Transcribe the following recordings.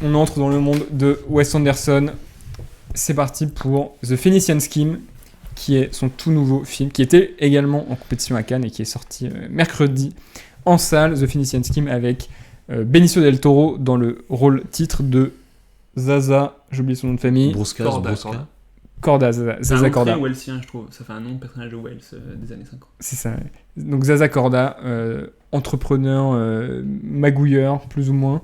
on entre dans le monde de Wes Anderson. C'est parti pour The Phoenician Scheme, qui est son tout nouveau film, qui était également en compétition à Cannes et qui est sorti mercredi en salle. The Phoenician Scheme avec Benicio del Toro dans le rôle titre de Zaza, j'ai oublié son nom de famille. Brusca. Corda, Zaza Corda. C'est un welsien, je trouve. Ça fait un nom de personnage de Wells des années 50. C'est ça, ouais. Donc Zaza Corda, entrepreneur, magouilleur, plus ou moins.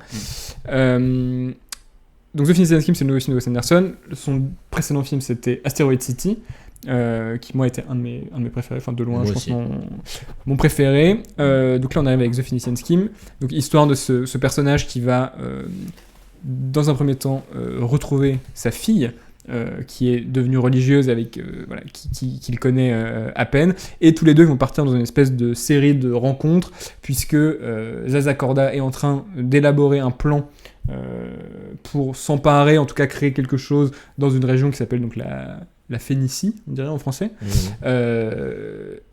Donc The Phoenician Scheme, c'est le nouveau film de Wes Anderson. Son précédent film, c'était Asteroid City, qui, moi, était un de mes préférés, enfin de loin, moi je pense mon préféré. Donc là, on arrive avec The Phoenician Scheme. Donc histoire de ce personnage qui va, dans un premier temps, retrouver sa fille, qui est devenue religieuse avec qu'il connaît à peine, et tous les deux vont partir dans une espèce de série de rencontres puisque Zaza Corda est en train d'élaborer un plan pour s'emparer, en tout cas créer quelque chose dans une région qui s'appelle donc la Phénicie, on dirait en français.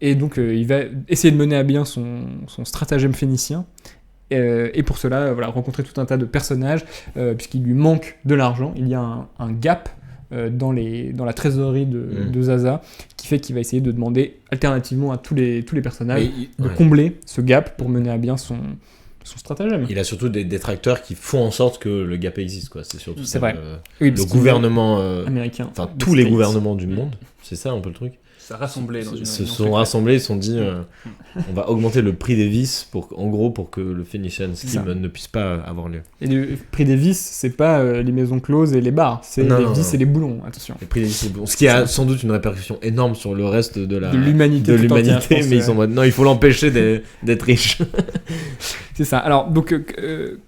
Et donc il va essayer de mener à bien son stratagème phénicien. Et pour cela, rencontrer tout un tas de personnages, puisqu'il lui manque de l'argent, il y a un gap dans la trésorerie de Zaza, qui fait qu'il va essayer de demander alternativement à tous les personnages de combler ce gap pour mener à bien son stratagème. Il a surtout des détracteurs qui font en sorte que le gap existe, quoi. C'est surtout c'est vrai. Le gouvernement américain, enfin tous les gouvernements du monde, c'est ça un peu le truc. Ça rassemblé dans une se sont rassemblés, ils se sont dit on va augmenter le prix des vis pour que le Phoenician Scheme ne puisse pas avoir lieu. Et le prix des vis, c'est pas les maisons closes et les bars, c'est les vis et les boulons, attention. Le prix des vis et les boulons. Ce qui a sans doute une répercussion énorme sur le reste de l'humanité, mais ils sont en mode non, il faut l'empêcher d'être riche. C'est ça. Alors, donc,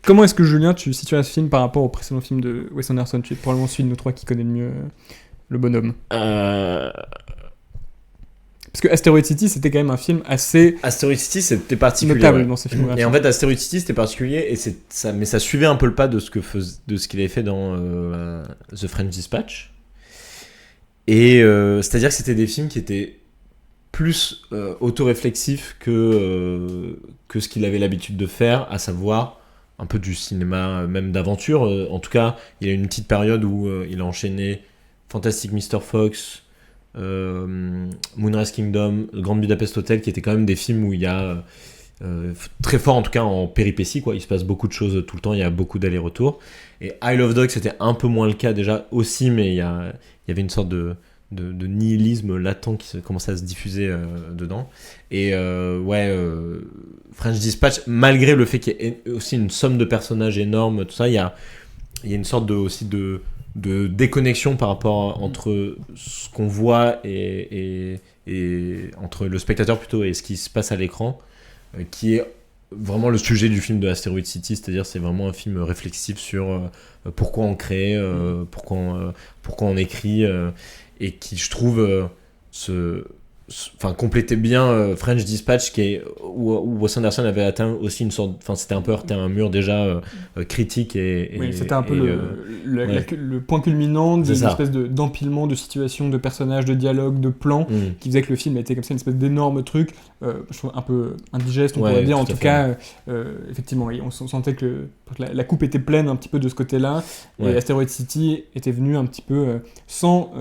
comment est-ce que Julien, tu situerais ce film par rapport au précédent film de Wes Anderson ? Tu es probablement celui de nous trois qui connaît le mieux le bonhomme. Parce que Asteroid City, c'était quand même un film assez... Asteroid City, c'était particulier. Notable dans ses films. Et en fait, Asteroid City, c'était particulier, mais ça suivait un peu le pas de ce qu'il avait fait dans The French Dispatch. Et c'est-à-dire que c'était des films qui étaient plus autoréflexifs que ce qu'il avait l'habitude de faire, à savoir un peu du cinéma, même d'aventure. En tout cas, il y a une petite période où il a enchaîné Fantastic Mr. Fox... Moonrise Kingdom, Grand Budapest Hotel, qui étaient quand même des films où il y a très fort en tout cas en péripéties, quoi. Il se passe beaucoup de choses tout le temps, il y a beaucoup d'allers-retours. Et Isle of Dogs, c'était un peu moins le cas déjà aussi, mais il y avait une sorte de nihilisme latent qui commençait à se diffuser dedans. Et French Dispatch, malgré le fait qu'il y ait aussi une somme de personnages énorme, tout ça, il y a une sorte aussi de déconnexion par rapport entre ce qu'on voit et entre le spectateur plutôt et ce qui se passe à l'écran, qui est vraiment le sujet du film de Asteroid City, c'est-à-dire c'est vraiment un film réflexif sur pourquoi on crée, pourquoi on écrit, et qui je trouve complétait bien French Dispatch, où Wes Anderson avait atteint aussi une sorte, c'était un peu heurté à un mur déjà critique et c'était un peu le point culminant d'une espèce d'empilement de situations, de personnages, de dialogues, de plans, qui faisait que le film était comme ça une espèce d'énorme truc, je trouve un peu indigeste, on pourrait dire, en tout cas, effectivement, on sentait que la coupe était pleine un petit peu de ce côté-là, et Asteroid City était venu un petit peu sans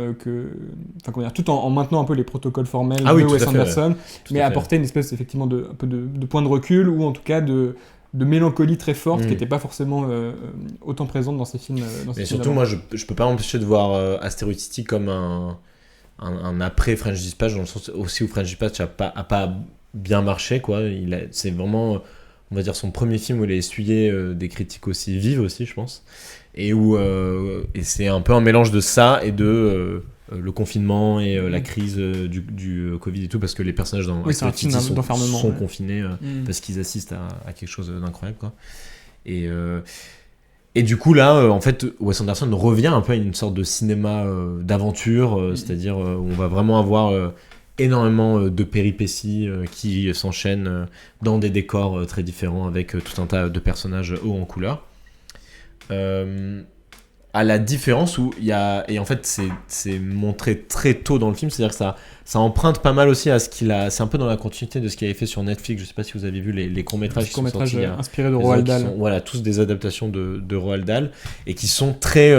tout en maintenant un peu les protocoles formels de Wes Anderson, mais apporter une espèce effectivement de point de recul, ou en tout cas de mélancolie très forte qui n'était pas forcément autant présente dans ces films. Mais surtout, moi, je peux pas m'empêcher de voir Asteroid City comme un après French Dispatch, dans le sens aussi où French Dispatch a pas bien marché, quoi. C'est vraiment, on va dire, son premier film où il a essuyé des critiques aussi vives aussi, je pense, et c'est un peu un mélange de ça et de le confinement et la crise du Covid et tout, parce que les personnages dans Asteroid City sont confinés parce qu'ils assistent à quelque chose d'incroyable, quoi. Et du coup là, en fait, Wes Anderson revient un peu à une sorte de cinéma d'aventure, c'est-à-dire où on va vraiment avoir énormément de péripéties qui s'enchaînent dans des décors très différents, avec tout un tas de personnages hauts en couleur. à la différence où il y a, et en fait c'est montré très tôt dans le film, c'est-à-dire que ça emprunte pas mal aussi à ce qu'il a, c'est un peu dans la continuité de ce qu'il avait fait sur Netflix. Je sais pas si vous avez vu les courts-métrages qui sont sortis, inspirés de Roald Dahl. Voilà, tous des adaptations de Roald Dahl et qui sont très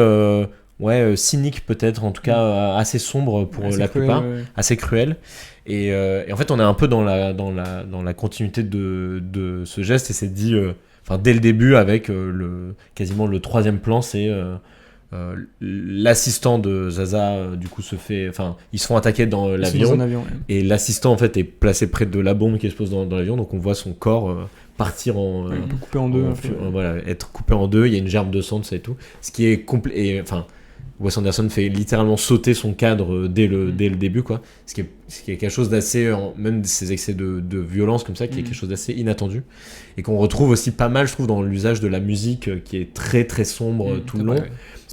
cyniques peut-être, en tout cas assez sombres pour la plupart, assez cruels. Et en fait, on est un peu dans la continuité de ce geste, et c'est dit dès le début avec quasiment le troisième plan, c'est l'assistant de Zaza du coup ils se font attaquer dans l'avion, et l'assistant en fait est placé près de la bombe qui explose dans l'avion, donc on voit son corps partir coupé en deux, être coupé en deux, il y a une gerbe de sang, ça et tout, ce qui est complet. Wes Anderson fait littéralement sauter son cadre dès le début, quoi. Ce qui est quelque chose d'assez, même ces excès de violence comme ça, qui est quelque chose d'assez inattendu. Et qu'on retrouve aussi pas mal, je trouve, dans l'usage de la musique qui est très très sombre tout le long.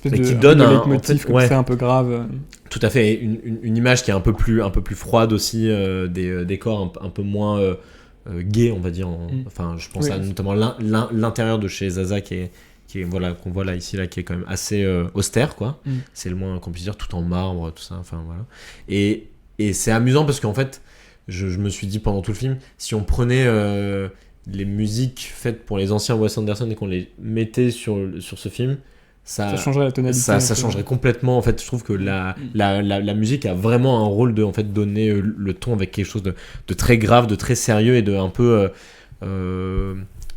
Et qui donne un leitmotiv un peu grave. Tout à fait. Une image qui est un peu plus froide aussi, des décors un peu moins gays, on va dire. Je pense à notamment l'intérieur de chez Zaza qu'on voit là ici, qui est quand même assez austère, quoi. C'est le moins qu'on puisse dire, tout en marbre, tout ça, voilà. Et c'est amusant parce qu'en fait je me suis dit pendant tout le film, si on prenait les musiques faites pour les anciens Wes Anderson et qu'on les mettait sur ce film, ça changerait la tonalité, ça changerait complètement. En fait, je trouve que la musique a vraiment un rôle de en fait donner le ton avec quelque chose de très grave, de très sérieux, et de un peu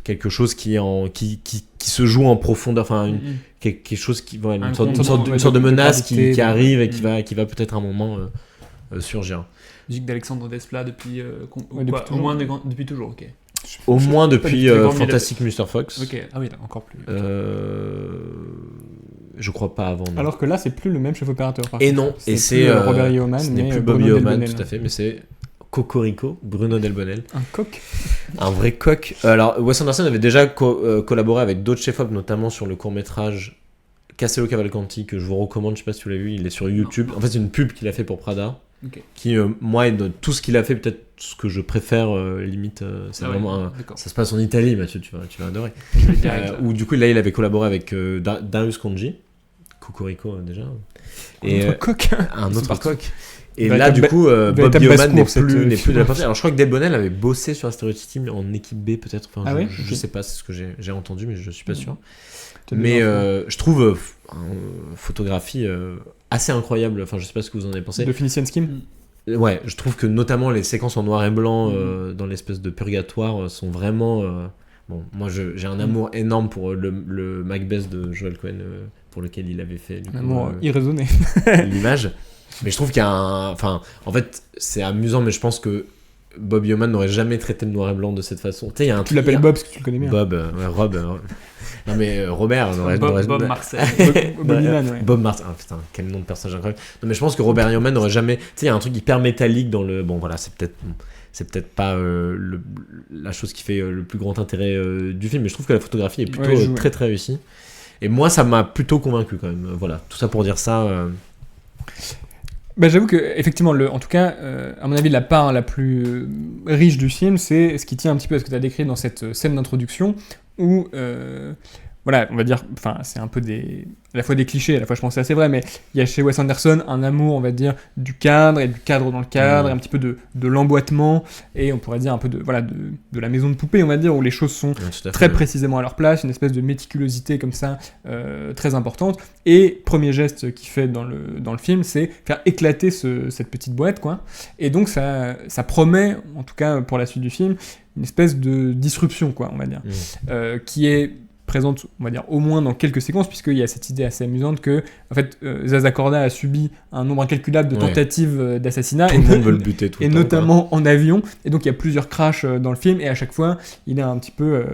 quelque chose qui se joue en profondeur, quelque chose qui une sorte de menace qui arrive et qui va peut-être un moment surgir. Musique d'Alexandre Desplat depuis au moins depuis toujours, ok. Au moins depuis Fantastic Mr. Fox. Ok, ah oui, encore plus. Je crois pas avant. Non. Alors que là, c'est plus le même chef opérateur. Et non, et c'est Robert Yeoman, ce n'est plus Bobby Yeoman, tout à fait, mais c'est Cocorico, Bruno Delbonnel. Un coq. Un vrai coq. Alors, Wes Anderson avait déjà collaboré avec d'autres chefs-op, notamment sur le court-métrage Castello Cavalcanti, que je vous recommande, je sais pas si vous l'avez vu, il est sur YouTube. En fait, c'est une pub qu'il a fait pour Prada. Okay. Qui, moi, de tout ce qu'il a fait, peut-être ce que je préfère, limite, c'est vraiment ça se passe en Italie, Mathieu, tu vas adorer. Où du coup, là, il avait collaboré avec Darius Khondji, Cocorico déjà. Et, un autre coq. Et là, du coup, Bob Yeoman n'est plus de la partie. Alors, je crois que Delbonnel avait bossé sur Asteroid City en équipe B, peut-être. Enfin, je sais pas, c'est ce que j'ai entendu, mais je suis pas sûr. Mais je trouve photographie assez incroyable. Enfin, je sais pas ce que vous en avez pensé. De Phoenician Scheme. Ouais, je trouve que notamment les séquences en noir et blanc dans l'espèce de purgatoire sont vraiment. Bon, moi, j'ai un amour énorme pour le Macbeth de Joel Cohen, pour lequel il avait fait. Un amour irraisonné. L'image. Mais je trouve qu'il y a en fait, c'est amusant, mais je pense que Bob Yeoman n'aurait jamais traité le noir et blanc de cette façon. Tu sais, il y a un tu l'appelles Bob parce que tu le connais bien. Bob, Rob. Non, mais Robert. Bob Marcel. Bob Marcel. Ah putain, quel nom de personnage incroyable. Non, mais je pense que Robert Yeoman n'aurait jamais. Tu sais, il y a un truc hyper métallique dans le. Bon, voilà, c'est peut-être pas la chose qui fait le plus grand intérêt du film, mais je trouve que la photographie est plutôt très très réussie. Et moi, ça m'a plutôt convaincu quand même. Voilà, tout ça pour dire ça. J'avoue que effectivement, en tout cas, à mon avis, la part la plus riche du film, c'est ce qui tient un petit peu à ce que tu as décrit dans cette scène d'introduction, où, voilà, on va dire, enfin, c'est un peu à la fois des clichés, à la fois je pense que c'est assez vrai, mais il y a chez Wes Anderson un amour, on va dire, du cadre, et du cadre dans le cadre, et un petit peu de l'emboîtement, et on pourrait dire un peu de la maison de poupée, on va dire, où les choses sont très précisément à leur place, une espèce de méticulosité comme ça, très importante. Et premier geste qu'il fait dans le film, c'est faire éclater cette petite boîte, quoi. Et donc ça promet, en tout cas pour la suite du film, une espèce de disruption, quoi, on va dire, qui est présente, on va dire, au moins dans quelques séquences, puisqu'il y a cette idée assez amusante que, en fait, Zaza Corda a subi un nombre incalculable de tentatives d'assassinat, tout le monde veut le buter tout le temps, notamment en avion, et donc il y a plusieurs crashs dans le film, et à chaque fois, il est un petit peu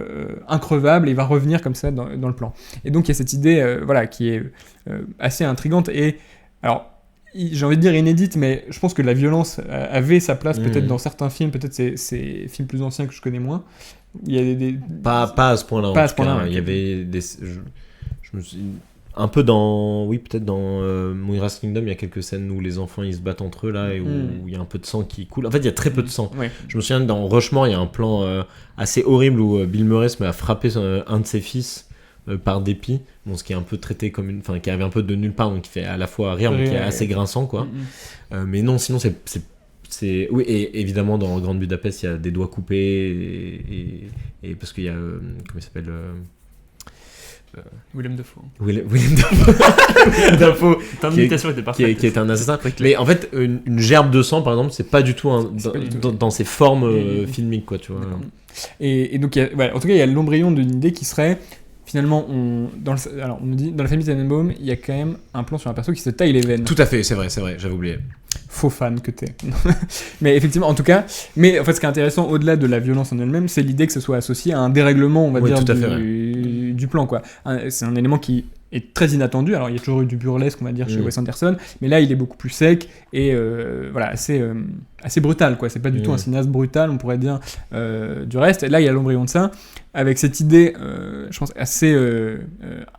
increvable, et il va revenir comme ça dans le plan. Et donc il y a cette idée, qui est assez intrigante, et alors, j'ai envie de dire inédite, mais je pense que la violence avait sa place peut-être dans certains films, peut-être ces films plus anciens que je connais moins. Il y a pas à ce point-là. Pas à ce point-là. Il y avait je me suis un peu peut-être dans Moira's Kingdom, il y a quelques scènes où les enfants ils se battent entre eux là, et où il y a un peu de sang qui coule. En fait, il y a très peu de sang. Ouais. Je me souviens dans Rushmore, il y a un plan assez horrible où Bill Murray se met à frapper un de ses fils par dépit, ce qui est un peu traité comme qui arrive un peu de nulle part, donc qui fait à la fois rire, mais qui est assez grinçant, quoi. Mais non, sinon oui, et évidemment dans Grande Budapest, il y a des doigts coupés et parce qu'il y a comment il s'appelle Willem Dafoe. Willem Dafoe qui est un assassin. Mais en fait, une gerbe de sang, par exemple, c'est pas du tout dans ses formes filmiques, quoi, tu vois. Et donc, en tout cas, il y a l'embryon d'une idée qui serait finalement, on nous dit dans la famille Tenenbaum, il y a quand même un plan sur un perso qui se taille les veines. Tout à fait, c'est vrai, j'avais oublié. Faux fan que t'es. Mais effectivement, en tout cas, mais en fait, ce qui est intéressant au-delà de la violence en elle-même, c'est l'idée que ce soit associé à un dérèglement, on va dire, du plan, quoi. C'est un élément qui est très inattendu. Alors, il y a toujours eu du burlesque, on va dire, chez Wes Anderson, mais là, il est beaucoup plus sec et assez brutal, quoi. C'est pas du tout un cinéaste brutal, on pourrait dire, du reste. Et là, il y a l'embryon de ça, avec cette idée, je pense, assez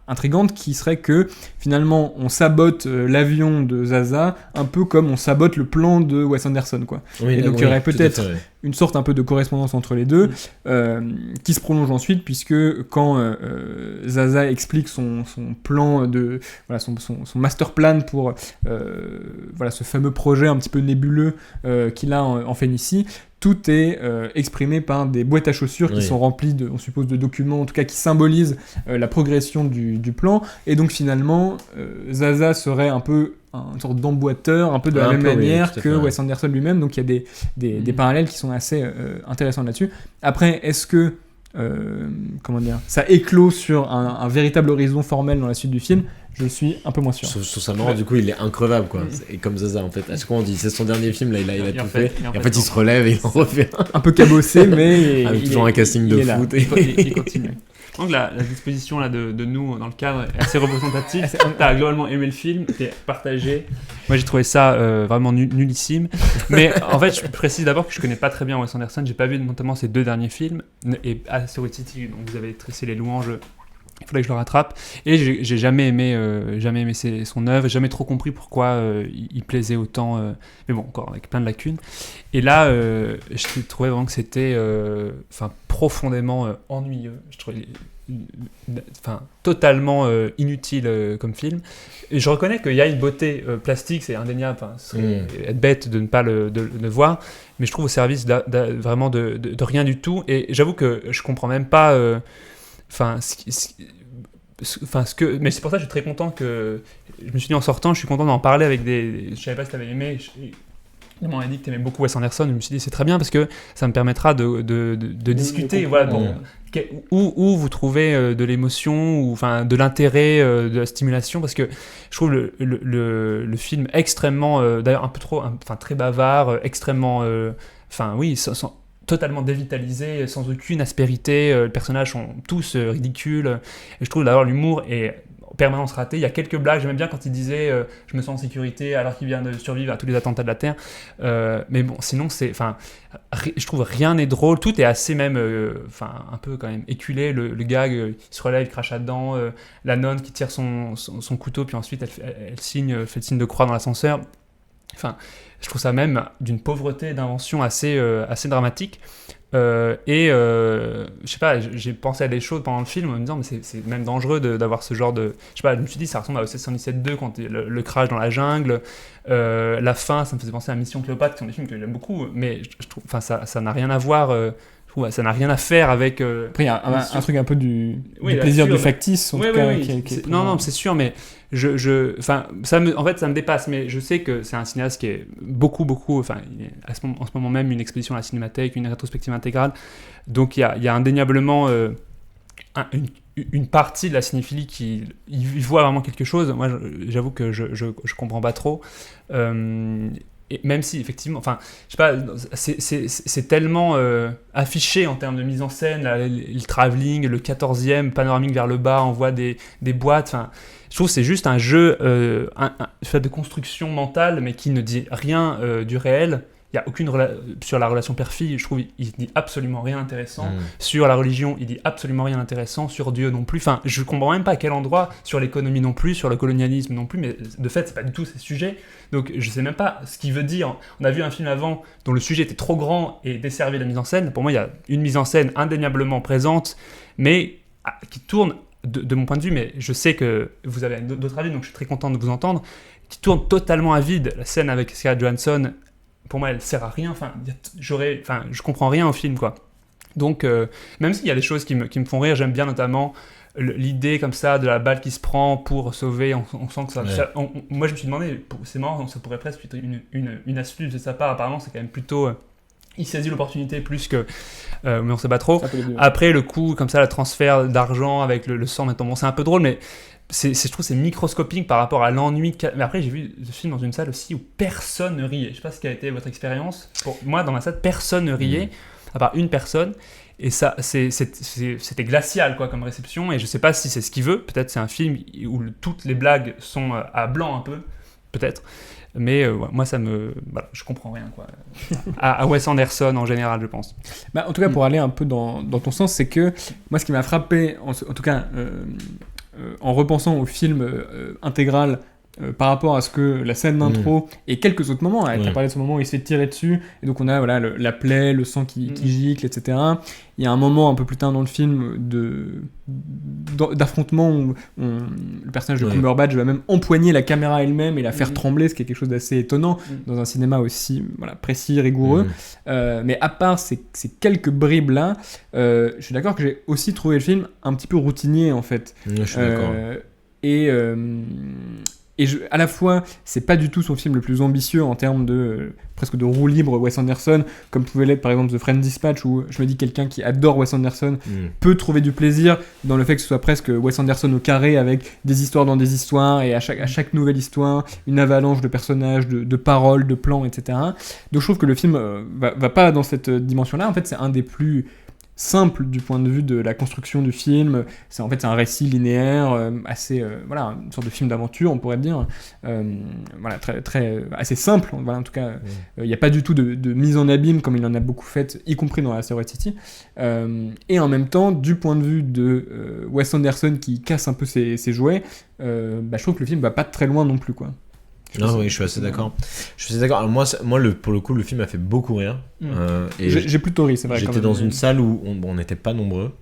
intrigante, qui serait que, finalement, on sabote l'avion de Zaza, un peu comme on sabote le plan de Wes Anderson, quoi. Et donc, il y aurait peut-être une sorte un peu de correspondance entre les deux, qui se prolonge ensuite, puisque quand Zaza explique son plan son master plan pour ce fameux projet un petit peu nébuleux qu'il a en Phénicie, tout est exprimé par des boîtes à chaussures qui sont remplies on suppose, de documents, en tout cas qui symbolisent la progression du plan, et donc finalement Zaza serait un peu une sorte d'emboîteur, un peu de la même manière que Wes Anderson lui-même, donc il y a des parallèles qui sont assez intéressants là-dessus. Après, est-ce que ça éclot sur un véritable horizon formel dans la suite du film? Je suis un peu moins sûr. Je trouve ça marrant, du coup, il est increvable, quoi. Et comme Zaza, en fait. À chaque fois, on dit c'est son dernier film, là, il a tout fait. Et en fait, il se relève et il en refait un peu cabossé, mais. Avec toujours un casting de foot. Il continue. Donc la disposition là, de nous dans le cadre est assez représentative. T'as globalement aimé le film, t'es partagé. Moi j'ai trouvé ça vraiment nullissime. Mais en fait je précise d'abord que je connais pas très bien Wes Anderson. J'ai pas vu notamment ses 2 derniers films. Et Asteroid City, dont vous avez tressé les louanges, il faudrait que je le rattrape. Et j'ai jamais aimé son œuvre, j'ai jamais trop compris pourquoi il plaisait autant. Mais bon, encore avec plein de lacunes. Et là, je trouvais vraiment que c'était profondément ennuyeux. Je trouvais totalement inutile comme film. Et je reconnais qu'il y a une beauté plastique, c'est indéniable. Ce serait être bête de ne pas le voir. Mais je trouve au service vraiment de rien du tout. Et j'avoue que je comprends même pas. Mais c'est pour ça que je suis très content que je me suis dit en sortant, je suis content d'en parler avec je savais pas si t'avais aimé. Il m'a dit que t'aimais beaucoup Wes Anderson. Je me suis dit c'est très bien parce que ça me permettra de discuter. Où vous trouvez de l'émotion ou de l'intérêt, de la stimulation, parce que je trouve le film extrêmement, d'ailleurs un peu trop, très bavard, extrêmement, totalement dévitalisé, sans aucune aspérité. Les personnages sont tous ridicules. Et je trouve d'ailleurs l'humour est en permanence raté. Il y a quelques blagues. J'aimais bien quand il disait je me sens en sécurité alors qu'il vient de survivre à tous les attentats de la Terre. Mais bon, sinon je trouve rien n'est drôle. Tout est assez même, un peu quand même éculé. Le gag, il se relève, il crache dedans. La nonne qui tire son couteau, puis ensuite elle fait le signe de croix dans l'ascenseur. Je trouve ça même d'une pauvreté d'invention assez dramatique. Je sais pas, j'ai pensé à des choses pendant le film en me disant mais c'est même dangereux d'avoir ce genre de... Je sais pas, je me suis dit ça ressemble à OSS 117-2 quand le crash dans la jungle, la fin, ça me faisait penser à Mission Cléopâtre, qui sont des films que j'aime beaucoup, mais je trouve ça n'a rien à voir... ça n'a rien à faire avec... Après, il y a un truc un peu du plaisir du factice, en tout cas. Non, c'est sûr, mais ça me dépasse, mais je sais que c'est un cinéaste qui est beaucoup, il est en ce moment même une exposition à la Cinémathèque, une rétrospective intégrale, donc il y a indéniablement une partie de la cinéphilie qui y voit vraiment quelque chose. Moi, j'avoue que je comprends pas trop. Et même si effectivement, je sais pas, c'est tellement affiché en termes de mise en scène, le travelling, le 14e panoramique vers le bas, on voit des boîtes. Je trouve que c'est juste un jeu de construction mentale, mais qui ne dit rien du réel. Il n'y a aucune sur la relation père-fille, je trouve il dit absolument rien d'intéressant. Sur la religion, il dit absolument rien d'intéressant. Sur Dieu non plus. Je comprends même pas à quel endroit. Sur l'économie non plus, sur le colonialisme non plus. Mais de fait, c'est pas du tout ces sujets. Donc je sais même pas ce qu'il veut dire. On a vu un film avant dont le sujet était trop grand et desservait la mise en scène. Pour moi, il y a une mise en scène indéniablement présente, mais qui tourne de mon point de vue, mais je sais que vous avez d'autres avis, donc je suis très content de vous entendre, qui tourne totalement à vide. La scène avec Scarlett Johansson, pour moi, elle sert à rien. Enfin, je comprends rien au film, quoi. Donc, même s'il y a des choses qui me font rire, j'aime bien notamment l'idée comme ça de la balle qui se prend pour sauver. On sent que ça. Ouais. Moi, je me suis demandé, c'est marrant, ça pourrait presque être une astuce de sa part. Apparemment, c'est quand même plutôt. Il saisit l'opportunité plus que. Mais on sait pas trop. Après, le coup, comme ça, le transfert d'argent avec le sang, maintenant, bon, c'est un peu drôle, mais. Je trouve que c'est microscopique par rapport à l'ennui. Mais après, j'ai vu ce film dans une salle aussi où personne ne riait. Je sais pas ce qu'a été votre expérience. Pour moi, dans ma salle, personne ne riait, à part une personne. Et ça, c'était glacial quoi, comme réception. Et je sais pas si c'est ce qu'il veut. Peut-être c'est un film où toutes les blagues sont à blanc un peu. Peut-être. Mais moi, voilà, je comprends rien quoi. à Wes Anderson en général, je pense. Bah, en tout cas, pour aller un peu dans ton sens, c'est que moi, ce qui m'a frappé, en tout cas... en repensant au film intégral par rapport à ce que la scène d'intro et quelques autres moments, tu as parlé de ce moment où il se fait tirer dessus et donc on a voilà, la plaie, le sang qui gicle, etc. Il y a un moment un peu plus tard dans le film d'affrontement où le personnage de Cumberbatch va même empoigner la caméra elle-même et la faire trembler, ce qui est quelque chose d'assez étonnant dans un cinéma aussi précis, rigoureux. Mais à part ces quelques bribes là, je suis d'accord que j'ai aussi trouvé le film un petit peu routinier en fait. Je suis d'accord. Et à la fois, c'est pas du tout son film le plus ambitieux en termes de presque de roue libre Wes Anderson, comme pouvait l'être par exemple The French Dispatch, où je me dis quelqu'un qui adore Wes Anderson peut trouver du plaisir dans le fait que ce soit presque Wes Anderson au carré avec des histoires dans des histoires et à chaque nouvelle histoire, une avalanche de personnages, de paroles, de plans, etc. Donc je trouve que le film va pas dans cette dimension-là. En fait, c'est un des plus simple du point de vue de la construction du film. C'est un récit linéaire assez voilà, une sorte de film d'aventure on pourrait dire voilà, très assez simple voilà, en tout cas il n'y a pas du tout de mise en abîme comme il en a beaucoup fait y compris dans Asteroid City et en même temps du point de vue de Wes Anderson qui casse un peu ses jouets je trouve que le film va pas très loin non plus quoi. Non, oui, je suis assez d'accord. Alors moi, pour le coup, le film m'a fait beaucoup rire. Et j'ai plutôt ri, c'est vrai. J'étais dans une salle où on n'était pas nombreux,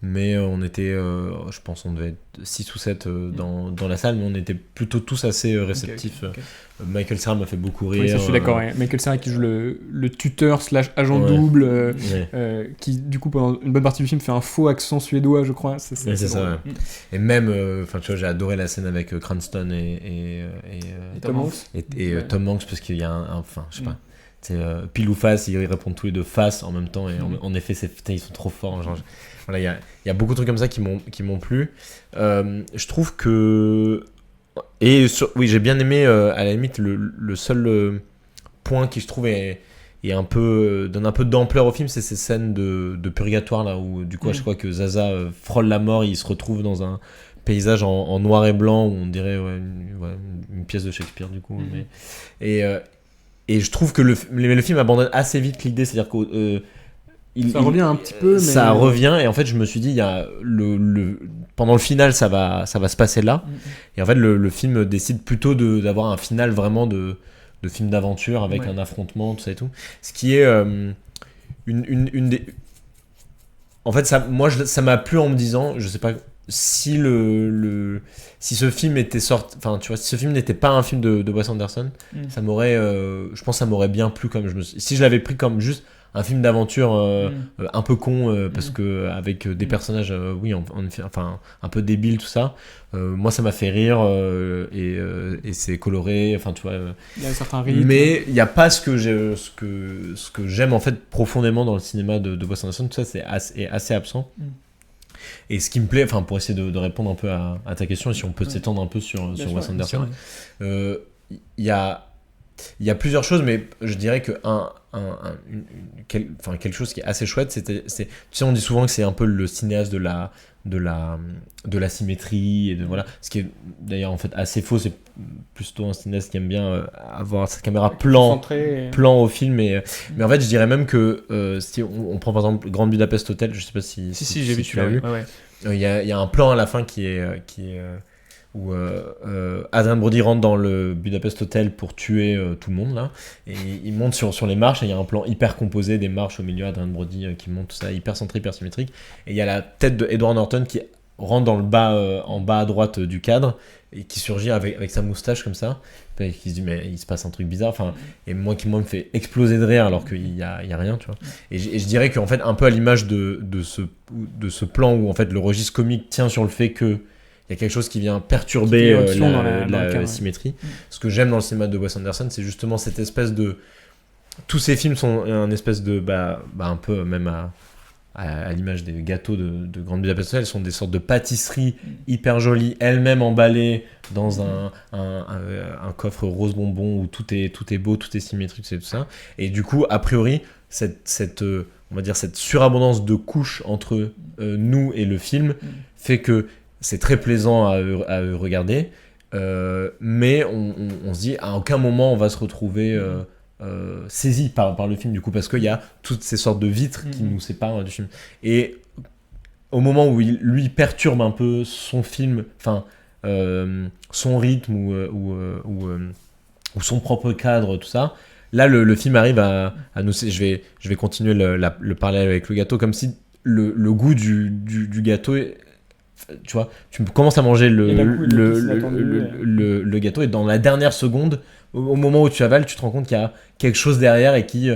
mais on était, je pense, on devait être 6 ou 7 dans la salle, mais on était plutôt tous assez réceptifs. Okay. Michael Cera m'a fait beaucoup rire. Oui, ça, je suis d'accord. Michael Cera qui joue le tuteur / agent double, qui du coup pendant une bonne partie du film fait un faux accent suédois, je crois. C'est ça. Ouais. Et même, tu vois, j'ai adoré la scène avec Cranston et Tom Hanks. Et Tom Hanks parce qu'il y a je sais pas. C'est pile ou face, ils répondent tous les deux face en même temps et en effet, ils sont trop forts. Genre, voilà, il y a beaucoup de trucs comme ça qui m'ont plu. Je trouve que oui, j'ai bien aimé à la limite le seul point qui je trouve est un peu donne un peu d'ampleur au film, c'est ces scènes de purgatoire là où du coup je crois que Zaza frôle la mort, il se retrouve dans un paysage en noir et blanc où on dirait une pièce de Shakespeare du coup. Et je trouve que le film abandonne assez vite l'idée, c'est-à-dire que ça revient un petit peu, mais... Ça revient, et en fait je me suis dit, il y a pendant le final ça va se passer là, et en fait le film décide plutôt d'avoir un final vraiment de film d'aventure avec un affrontement, tout ça et tout, ce qui est une des... En fait ça m'a plu en me disant, je sais pas si si ce film était sorti, enfin tu vois, si ce film n'était pas un film de Wes Anderson, ça m'aurait je pense que ça m'aurait bien plu, comme si je l'avais pris comme juste un film d'aventure un peu con parce que avec des personnages un peu débiles, tout ça, moi ça m'a fait rire et c'est coloré, enfin tu vois, il y a un certain rythme, mais il n'y a pas ce que j'aime en fait profondément dans le cinéma de Wes Anderson, tout ça c'est assez absent. Et ce qui me plaît, enfin pour essayer de répondre un peu à ta question, et si on peut s'étendre un peu sur Wes Anderson, il y a plusieurs choses, mais je dirais que quelque chose qui est assez chouette, tu sais, on dit souvent que c'est un peu le cinéaste de la symétrie et voilà, ce qui est d'ailleurs en fait assez faux. C'est plutôt un cinéaste qui aime bien avoir sa caméra plan au film, mais en fait je dirais même que si on prend par exemple Grand Budapest Hotel, je sais pas si j'ai vu, tu l'as vu. Il y a un plan à la fin qui est où Adrien Brody rentre dans le Budapest Hotel pour tuer tout le monde là, et il monte sur les marches, et il y a un plan hyper composé des marches au milieu, Adrien Brody qui monte, tout ça hyper centré, hyper symétrique, et il y a la tête de Edward Norton qui est rentre dans le bas, en bas à droite du cadre, et qui surgit avec sa moustache comme ça, et qui se dit mais il se passe un truc bizarre, enfin, et moi me fait exploser de rire alors qu'il y a rien, tu vois. Et je dirais qu'en fait un peu à l'image de ce plan où en fait le registre comique tient sur le fait que il y a quelque chose qui vient perturber la symétrie. Ce que j'aime dans le cinéma de Wes Anderson, c'est justement cette espèce de... Tous ces films sont un espèce de... un peu même à l'image des gâteaux de Grande Budapest Hotel, elles sont des sortes de pâtisseries hyper jolies, elles-mêmes emballées dans un coffre rose bonbon où tout est beau, tout est symétrique, c'est tout ça. Et du coup, a priori, on va dire cette surabondance de couches entre nous et le film fait que c'est très plaisant à regarder, mais on se dit à aucun moment on va se retrouver saisi par le film, du coup, parce qu'il y a toutes ces sortes de vitres qui nous séparent du film. Et au moment où lui perturbe un peu son film, enfin son rythme ou son propre cadre, tout ça, là le film arrive à nous... Je vais continuer le parallèle avec le gâteau, comme si le goût du gâteau... Tu vois, tu commences à manger le gâteau, et dans la dernière seconde, au moment où tu avales, tu te rends compte qu'il y a quelque chose derrière et qui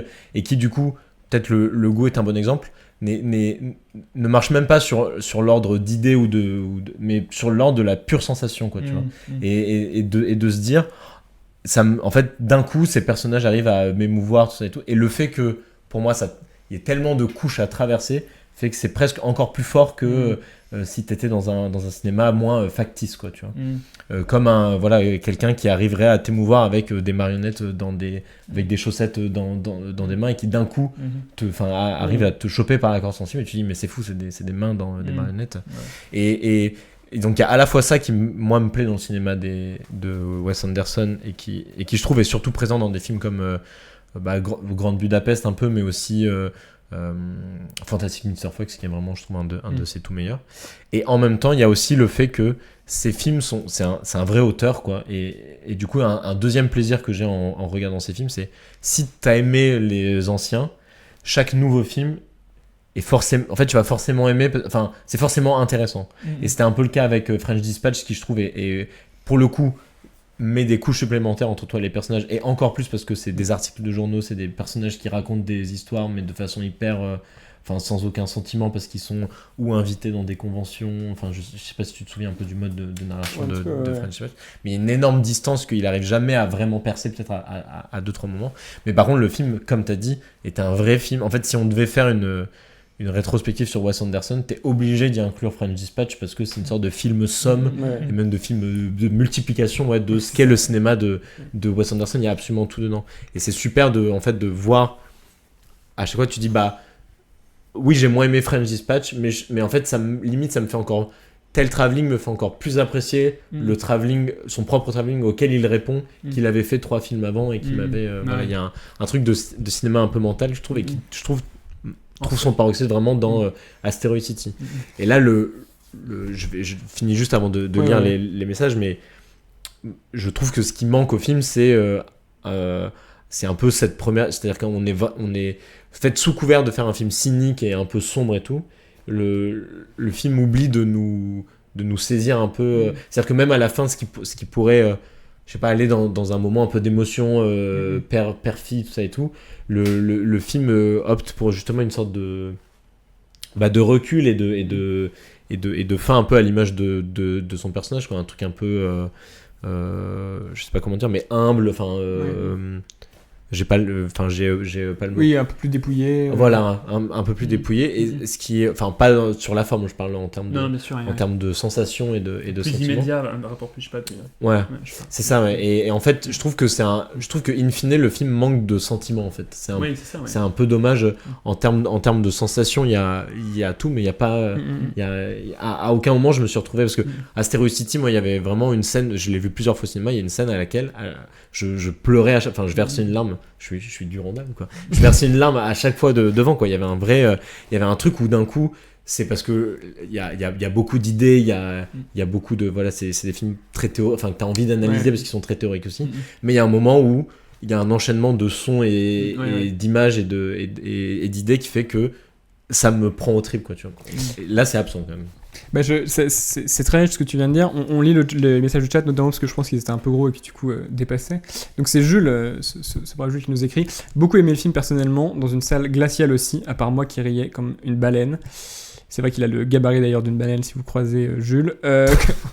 du coup, peut-être le goût est un bon exemple, ne marche même pas sur l'ordre d'idée mais sur l'ordre de la pure sensation, quoi, tu vois. Et de se dire, en fait, d'un coup, ces personnages arrivent à m'émouvoir, tout ça et tout. Et le fait que, pour moi, il y ait tellement de couches à traverser, fait que c'est presque encore plus fort que si t'étais dans un cinéma moins factice, quoi, tu vois. Comme quelqu'un qui arriverait à t'émouvoir avec des marionnettes avec des chaussettes dans des mains, et qui d'un coup arrive à te choper par la corde sensible, et tu dis mais c'est fou, c'est des mains dans des marionnettes. Et donc il y a à la fois ça qui moi me plaît dans le cinéma de Wes Anderson, et qui je trouve est surtout présent dans des films comme Grande Budapest un peu, mais aussi Fantastic Mr. Fox, qui est vraiment, je trouve, un de ses tout meilleurs. Et en même temps, il y a aussi le fait que ces films c'est un vrai auteur, quoi. Et du coup, un deuxième plaisir que j'ai en regardant ces films, c'est si t'as aimé les anciens, chaque nouveau film est forcément... En fait, tu vas forcément aimer... Enfin, c'est forcément intéressant. Et c'était un peu le cas avec French Dispatch, qui je trouve est pour le coup met des couches supplémentaires entre toi et les personnages, et encore plus parce que c'est des articles de journaux, c'est des personnages qui racontent des histoires, mais de façon hyper... sans aucun sentiment, parce qu'ils sont ou invités dans des conventions, enfin je sais pas si tu te souviens un peu du mode de narration de French Dispatch, mais il y a une énorme distance qu'il arrive jamais à vraiment percer, peut-être à 2-3 moments. Mais par contre le film, comme t'as dit, était un vrai film. En fait, si on devait faire une rétrospective sur Wes Anderson, t'es obligé d'y inclure French Dispatch, parce que c'est une sorte de film somme, et même de film de multiplication, de ce qu'est le cinéma de Wes Anderson. Il y a absolument tout dedans, et c'est super de voir à chaque fois. Tu dis oui, j'ai moins aimé French Dispatch, mais en fait ça me fait encore... Tel travelling me fait encore plus apprécier le travelling, son propre travelling auquel il répond, qu'il avait fait 3 films avant, et qui m'avait... il y a un truc de cinéma un peu mental, je trouve, et qui, je trouve son paroxysme vraiment dans Asteroid City. Et là, je finis juste avant de lire les messages, mais je trouve que ce qui manque au film, c'est un peu cette première... C'est-à-dire qu'on est fait sous couvert de faire un film cynique et un peu sombre et tout. Le film oublie de nous saisir un peu. C'est-à-dire que même à la fin, ce qui pourrait... je sais pas, aller dans un moment un peu d'émotion, père-fille, tout ça et tout, le film opte pour justement une sorte de recul et de fin, un peu à l'image de son personnage, quoi. Un truc un peu je sais pas comment dire, mais humble, j'ai pas le mot. Oui, un peu plus dépouillé. Voilà, un peu plus dépouillé, et ce qui est, enfin, pas sur la forme, je parle en termes termes de sensations et de plus sentiments. Immédiat, un rapport plus, je sais pas. C'est ça, ouais. Et en fait, je trouve que in fine, le film manque de sentiments, en fait. C'est un peu dommage. En termes de sensations, il y a tout, mais il y a pas, à aucun moment je me suis retrouvé, parce que Asteroid City, moi, il y avait vraiment une scène, je l'ai vu plusieurs fois au cinéma, il y a une scène à laquelle je pleurais je versais une larme. Je suis du rondin, quoi. Je versais une larme à chaque fois devant, quoi. Il y avait un truc où d'un coup, c'est parce que il y a beaucoup d'idées, il y a beaucoup de, voilà, c'est des films très théoriques, enfin que t'as envie d'analyser parce qu'ils sont très théoriques aussi. Mais il y a un moment où il y a un enchaînement de sons et d'images et d'idées qui fait que ça me prend au trip, quoi, tu vois. Et là, c'est absent quand même. C'est très riche ce que tu viens de dire. On lit le message du chat, notamment parce que je pense qu'ils étaient un peu gros et qui du coup dépassaient. Donc c'est Jules, ce brave Jules qui nous écrit. Beaucoup aimé le film personnellement, dans une salle glaciale aussi, à part moi qui riais comme une baleine. C'est vrai qu'il a le gabarit d'ailleurs d'une baleine si vous croisez Jules.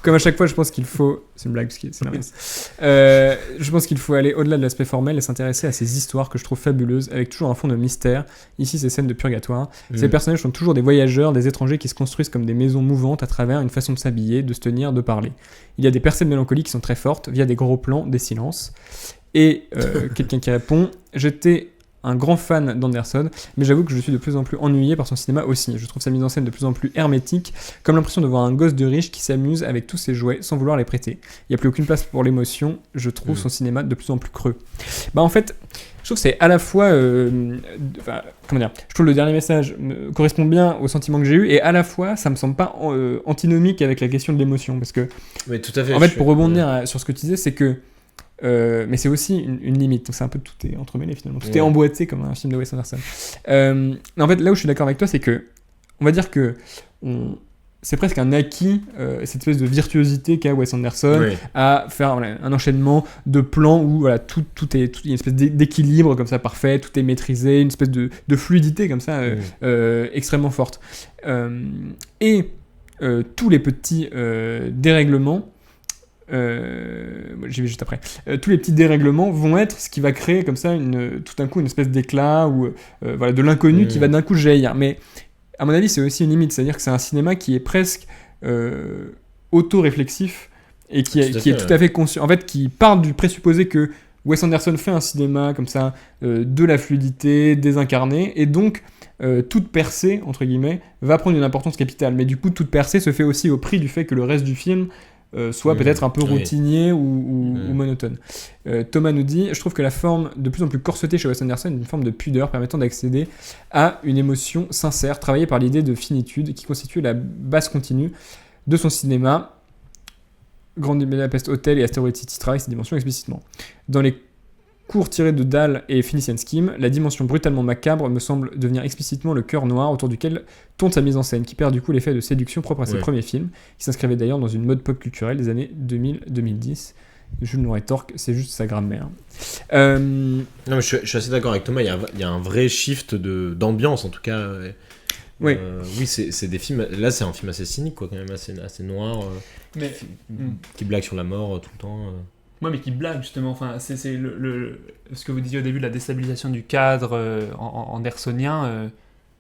Comme à chaque fois, je pense qu'il faut... C'est une blague, parce que c'est l'inverse. Je pense qu'il faut aller au-delà de l'aspect formel et s'intéresser à ces histoires que je trouve fabuleuses, avec toujours un fond de mystère. Ici, ces scènes de purgatoire. Ces personnages sont toujours des voyageurs, des étrangers qui se construisent comme des maisons mouvantes à travers une façon de s'habiller, de se tenir, de parler. Il y a des percées de mélancolie qui sont très fortes, via des gros plans, des silences. Et quelqu'un qui répond « J'étais... un grand fan d'Anderson, mais j'avoue que je suis de plus en plus ennuyé par son cinéma aussi. Je trouve sa mise en scène de plus en plus hermétique, comme l'impression de voir un gosse de riche qui s'amuse avec tous ses jouets sans vouloir les prêter. Il n'y a plus aucune place pour l'émotion, je trouve son cinéma de plus en plus creux. En fait, je trouve que c'est à la fois... comment dire, je trouve le dernier message correspond bien au sentiment que j'ai eu, et à la fois, ça me semble pas antinomique avec la question de l'émotion, parce que... Mais tout à fait. En fait, pour rebondir sur ce que tu disais, c'est que mais c'est aussi une limite, donc c'est un peu tout est entremêlé finalement, tout est emboîté comme un film de Wes Anderson. En fait, là où je suis d'accord avec toi, c'est que on va dire que c'est presque un acquis, cette espèce de virtuosité qu'a Wes Anderson à faire un enchaînement de plans où tout il y a une espèce d'équilibre comme ça parfait, tout est maîtrisé, une espèce de fluidité comme ça extrêmement forte. Et tous les petits dérèglements, j'y vais juste après. Tous les petits dérèglements vont être ce qui va créer comme ça tout d'un coup une espèce d'éclat ou de l'inconnu qui va d'un coup jaillir. Mais à mon avis, c'est aussi une limite, c'est-à-dire que c'est un cinéma qui est presque auto-réflexif et qui est tout à fait conscient. En fait, qui part du présupposé que Wes Anderson fait un cinéma comme ça de la fluidité, désincarné, et donc toute percée entre guillemets va prendre une importance capitale. Mais du coup, toute percée se fait aussi au prix du fait que le reste du film soit peut-être un peu routinier ou monotone. Thomas nous dit « Je trouve que la forme de plus en plus corsetée chez Wes Anderson est une forme de pudeur permettant d'accéder à une émotion sincère, travaillée par l'idée de finitude qui constitue la base continue de son cinéma. Grand Budapest Hotel et Asteroid City travaillent ces dimensions explicitement. Dans les cours tirés de Dahl et Phoenician Scheme, la dimension brutalement macabre me semble devenir explicitement le cœur noir autour duquel tourne sa mise en scène, qui perd du coup l'effet de séduction propre à ses premiers films, qui s'inscrivait d'ailleurs dans une mode pop culturelle des années 2000-2010. Jules nous rétorque, c'est juste sa grammaire. Non, mais je suis assez d'accord avec Thomas, il y a un vrai shift d'ambiance en tout cas. Oui, c'est des films. Là, c'est un film assez cynique, quoi, quand même, assez noir, qui blague sur la mort tout le temps. Ouais, mais qui blague justement. Enfin, c'est ce que vous disiez au début, la déstabilisation du cadre andersonien.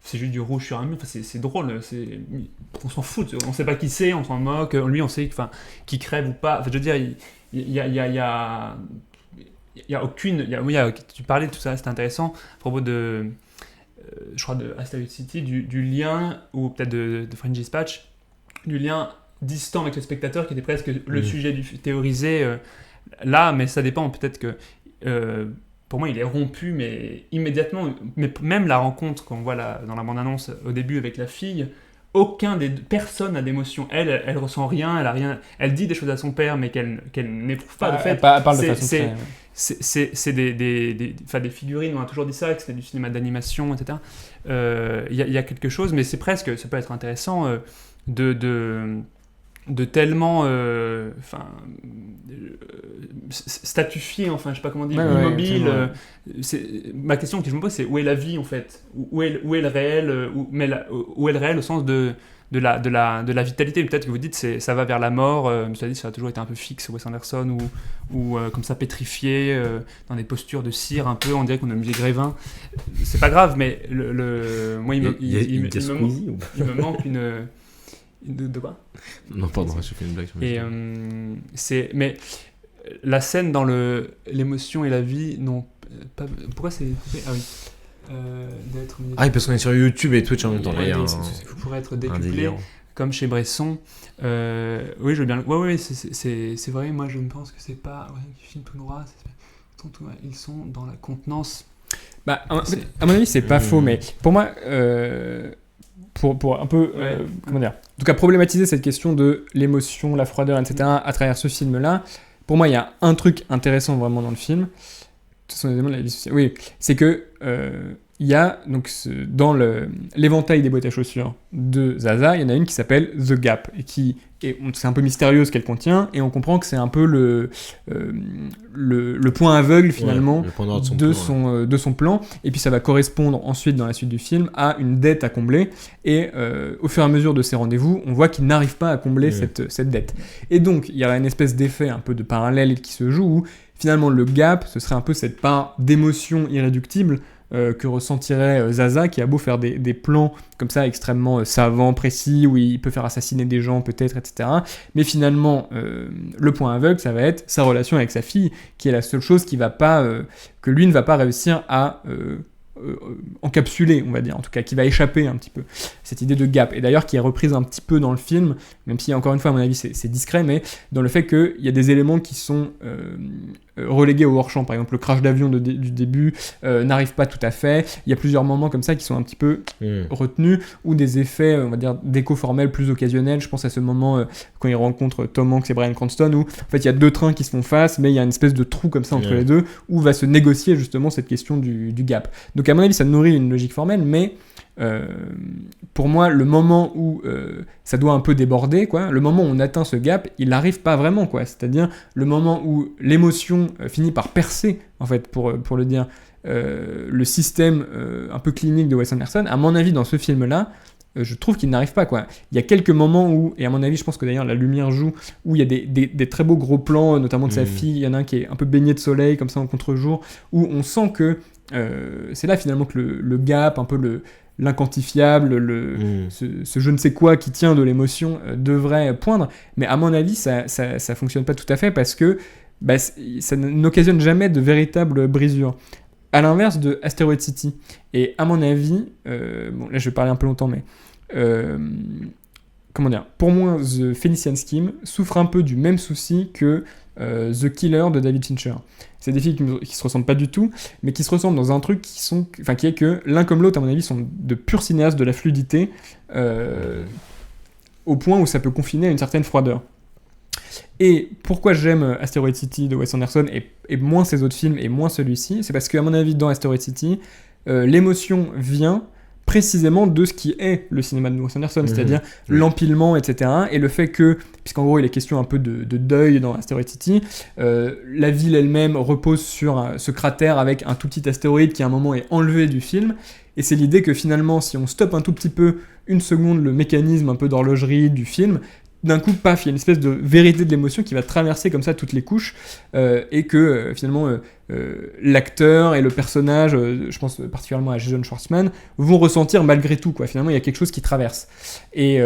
C'est juste du rouge sur un mur. Enfin, c'est drôle. On s'en fout. On sait pas qui c'est. On s'en moque. Lui, on sait qui crève ou pas. Enfin, je veux dire, il y a aucune. Tu parlais de tout ça. C'était intéressant à propos de. Je crois de Asteroid City, du lien, ou peut-être de French Dispatch, du lien distant avec le spectateur qui était presque le sujet théorisé là, mais ça dépend, peut-être que pour moi il est rompu, mais immédiatement, mais même la rencontre qu'on voit dans la bande-annonce au début avec la fille, personne n'a d'émotion. Elle ressent rien, elle a rien, elle dit des choses à son père, mais qu'elle n'éprouve pas de fait. Elle parle de façon très... C'est des figurines, on a toujours dit ça, que c'était du cinéma d'animation, etc. Il y a quelque chose, mais c'est presque, ça peut être intéressant de tellement statufié, enfin je sais pas comment dire, immobile. Ma question que je me pose, c'est où est la vie en fait, où est le réel, où est le réel au sens de la vitalité. Peut-être que vous dites ça va vers la mort, ça a toujours été un peu fixe Wes Anderson, ou comme ça pétrifié dans des postures de cire un peu, on dirait qu'on a musée Grévin. C'est pas grave, mais moi il me manque une... De quoi ? Non, pardon, je fais une blague sur mais la scène dans l'émotion et la vie, non, pas... Pourquoi c'est... Ah oui. D'être... parce qu'on est sur YouTube et Twitch en même temps. Ça pourrait être décuplé, comme chez Bresson. Oui, je veux bien... Oui, c'est vrai, moi je pense que c'est pas... du film tout noir, ils sont dans la contenance. À mon avis, c'est pas faux, mais pour moi... Pour un peu, comment dire, en tout cas problématiser cette question de l'émotion, la froideur, etc. à travers ce film-là, pour moi, il y a un truc intéressant vraiment dans le film, Ce sont des éléments de la vie sociale. Oui, c'est que il y a donc dans l'éventail des boîtes à chaussures de Zaza, il y en a une qui s'appelle The Gap et c'est un peu mystérieux ce qu'elle contient et on comprend que c'est un peu le point aveugle finalement de son plan et puis ça va correspondre ensuite dans la suite du film à une dette à combler et au fur et à mesure de ces rendez-vous, on voit qu'il n'arrive pas à combler cette dette. Et donc il y a une espèce d'effet un peu de parallèle qui se joue où finalement le gap, ce serait un peu cette part d'émotion irréductible que ressentirait Zaza, qui a beau faire des plans comme ça extrêmement savants, précis, où il peut faire assassiner des gens peut-être, etc. Mais finalement, le point aveugle, ça va être sa relation avec sa fille, qui est la seule chose que lui ne va pas réussir à encapsulé, on va dire, en tout cas, qui va échapper un petit peu, cette idée de gap, et d'ailleurs qui est reprise un petit peu dans le film, même si encore une fois à mon avis c'est discret, mais dans le fait qu'il y a des éléments qui sont relégués au hors-champ, par exemple le crash d'avion du début n'arrive pas tout à fait, il y a plusieurs moments comme ça qui sont un petit peu retenus, ou des effets, on va dire, d'écho formel plus occasionnels. Je pense à ce moment quand il rencontre Tom Hanks et Bryan Cranston, où en fait il y a deux trains qui se font face, mais il y a une espèce de trou comme ça entre les deux, où va se négocier justement cette question du gap. Donc à mon avis ça nourrit une logique formelle, mais pour moi le moment où ça doit un peu déborder, quoi, le moment où on atteint ce gap, il n'arrive pas vraiment, quoi. C'est-à-dire le moment où l'émotion finit par percer, en fait, pour le dire, le système un peu clinique de Wes Anderson. À mon avis dans ce film-là, je trouve qu'il n'arrive pas, quoi. Il y a quelques moments où, et à mon avis je pense que d'ailleurs la lumière joue, où il y a des très beaux gros plans, notamment de sa fille, il y en a un qui est un peu baigné de soleil comme ça en contre-jour, où on sent que c'est là finalement que le gap, un peu l'inquantifiable, ce je ne sais quoi qui tient de l'émotion devrait poindre, mais à mon avis ça fonctionne pas tout à fait parce que ça n'occasionne jamais de véritable brisure. À l'inverse de Asteroid City. Et à mon avis, bon là je vais parler un peu longtemps, mais comment dire, pour moi The Phoenician Scheme souffre un peu du même souci que The Killer de David Fincher. C'est des films qui se ressemblent pas du tout, mais qui se ressemblent dans un truc qui est que l'un comme l'autre, à mon avis, sont de purs cinéastes de la fluidité, au point où ça peut confiner à une certaine froideur. Et pourquoi j'aime Asteroid City de Wes Anderson et moins ses autres films et moins celui-ci, c'est parce qu'à mon avis, dans Asteroid City, l'émotion vient précisément de ce qui est le cinéma de Wes Anderson, c'est-à-dire l'empilement, etc. Et le fait que, puisqu'en gros il est question un peu de deuil dans Asteroid City, la ville elle-même repose sur ce cratère avec un tout petit astéroïde qui à un moment est enlevé du film, et c'est l'idée que finalement si on stoppe un tout petit peu, une seconde, le mécanisme un peu d'horlogerie du film, d'un coup, paf, il y a une espèce de vérité de l'émotion qui va traverser comme ça toutes les couches, et que finalement l'acteur et le personnage, je pense particulièrement à Jason Schwartzman, vont ressentir malgré tout, quoi. Finalement il y a quelque chose qui traverse, et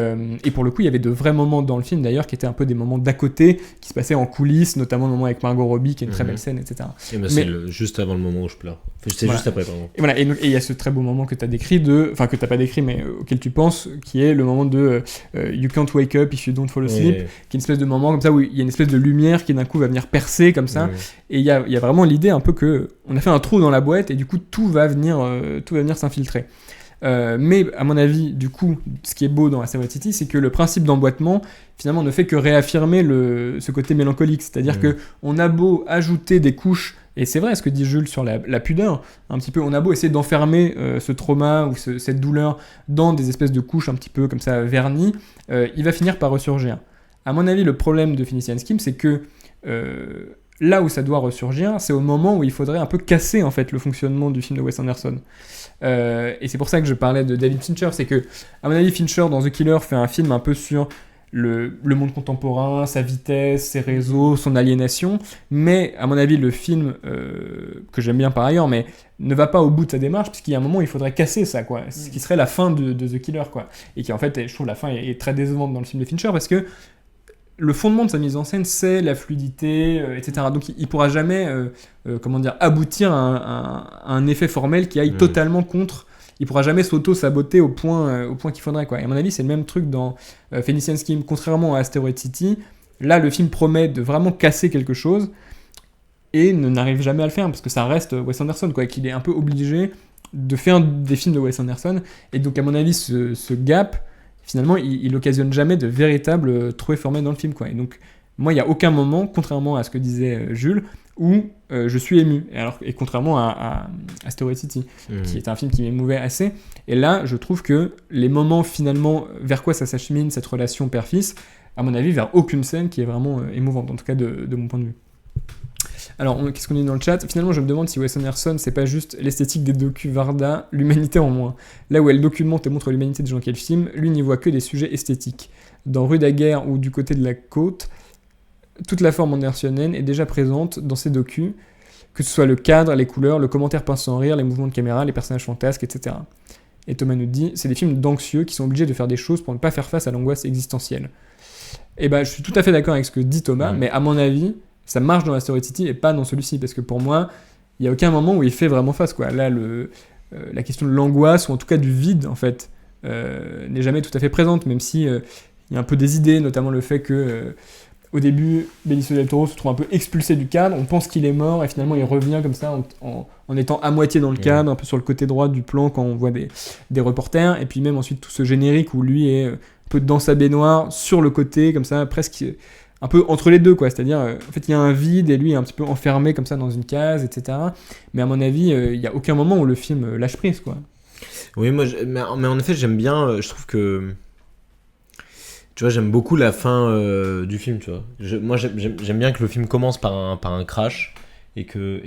pour le coup il y avait de vrais moments dans le film d'ailleurs qui étaient un peu des moments d'à côté qui se passaient en coulisses, notamment le moment avec Margot Robbie qui est une très belle scène, etc. Et c'est juste avant le moment où je pleure, c'est juste après, pardon. Et voilà, et il y a ce très beau moment que tu as décrit, que tu n'as pas décrit mais auquel tu penses, qui est le moment de You can't wake up if you don't fall asleep, qui est une espèce de moment comme ça où il y a une espèce de lumière qui d'un coup va venir percer comme ça, et il y a vraiment l'idée un peu que on a fait un trou dans la boîte et du coup tout va venir s'infiltrer. Mais à mon avis, du coup, ce qui est beau dans Asteroid City, c'est que le principe d'emboîtement finalement ne fait que réaffirmer ce côté mélancolique, c'est-à-dire que on a beau ajouter des couches, et c'est vrai ce que dit Jules sur la pudeur, un petit peu, on a beau essayer d'enfermer ce trauma ou cette douleur dans des espèces de couches un petit peu comme ça vernies, il va finir par ressurgir. À mon avis, le problème de Phoenician Scheme, c'est que là où ça doit ressurgir, c'est au moment où il faudrait un peu casser en fait le fonctionnement du film de Wes Anderson. Et c'est pour ça que je parlais de David Fincher, c'est que, à mon avis, Fincher dans The Killer fait un film un peu sur le monde contemporain, sa vitesse, ses réseaux, son aliénation, mais à mon avis le film, que j'aime bien par ailleurs, mais ne va pas au bout de sa démarche, puisqu'il y a un moment où il faudrait casser ça, quoi, ce qui serait la fin de The Killer, quoi, et qui en fait, je trouve la fin est très décevante dans le film de Fincher, parce que le fondement de sa mise en scène, c'est la fluidité, etc. Donc il pourra jamais aboutir à un effet formel qui aille totalement contre. Il pourra jamais s'auto-saboter au point qu'il faudrait, quoi. Et à mon avis, c'est le même truc dans Phoenician Scheme. Contrairement à Asteroid City, là, le film promet de vraiment casser quelque chose et n'arrive jamais à le faire, parce que ça reste Wes Anderson, quoi, qu'il est un peu obligé de faire des films de Wes Anderson. Et donc, à mon avis, ce gap, finalement, il occasionne jamais de véritables trouées formelles dans le film, quoi. Et donc, moi, il n'y a aucun moment, contrairement à ce que disait Jules, où je suis ému. Et contrairement à Asteroid City, qui est un film qui m'émouvait assez. Et là, je trouve que les moments finalement vers quoi ça s'achemine, cette relation père-fils, à mon avis, vers aucune scène qui est vraiment émouvante, en tout cas de mon point de vue. Alors, qu'est-ce qu'on dit dans le chat ? Finalement, je me demande si Wes Anderson, c'est pas juste l'esthétique des docus Varda, l'humanité en moins. Là où elle documente et montre l'humanité des gens qu'elle filme, lui n'y voit que des sujets esthétiques. Dans Rue Daguerre ou Du côté de la côte, toute la forme andersonienne est déjà présente dans ces docus, que ce soit le cadre, les couleurs, le commentaire pince sans rire, les mouvements de caméra, les personnages fantasques, etc. Et Thomas nous dit, c'est des films d'anxieux qui sont obligés de faire des choses pour ne pas faire face à l'angoisse existentielle. Et je suis tout à fait d'accord avec ce que dit Thomas, mais à mon avis, ça marche dans Asteroid City et pas dans celui-ci, parce que pour moi, il n'y a aucun moment où il fait vraiment face, quoi. Là, la question de l'angoisse, ou en tout cas du vide, en fait, n'est jamais tout à fait présente, même si il y a un peu des idées, notamment le fait que, au début, Benicio del Toro se trouve un peu expulsé du cadre, on pense qu'il est mort, et finalement il revient comme ça, en étant à moitié dans le cadre, un peu sur le côté droit du plan, quand on voit des reporters, et puis même ensuite tout ce générique où lui est un peu dans sa baignoire, sur le côté, comme ça, presque un peu entre les deux, quoi. C'est-à-dire, en fait, il y a un vide et lui est un petit peu enfermé comme ça dans une case, etc. Mais à mon avis, il n'y a aucun moment où le film lâche prise, quoi. Oui, moi, mais en effet, j'aime bien. Je trouve que, tu vois, j'aime beaucoup la fin du film, tu vois. Moi, j'aime bien que le film commence par un crash et que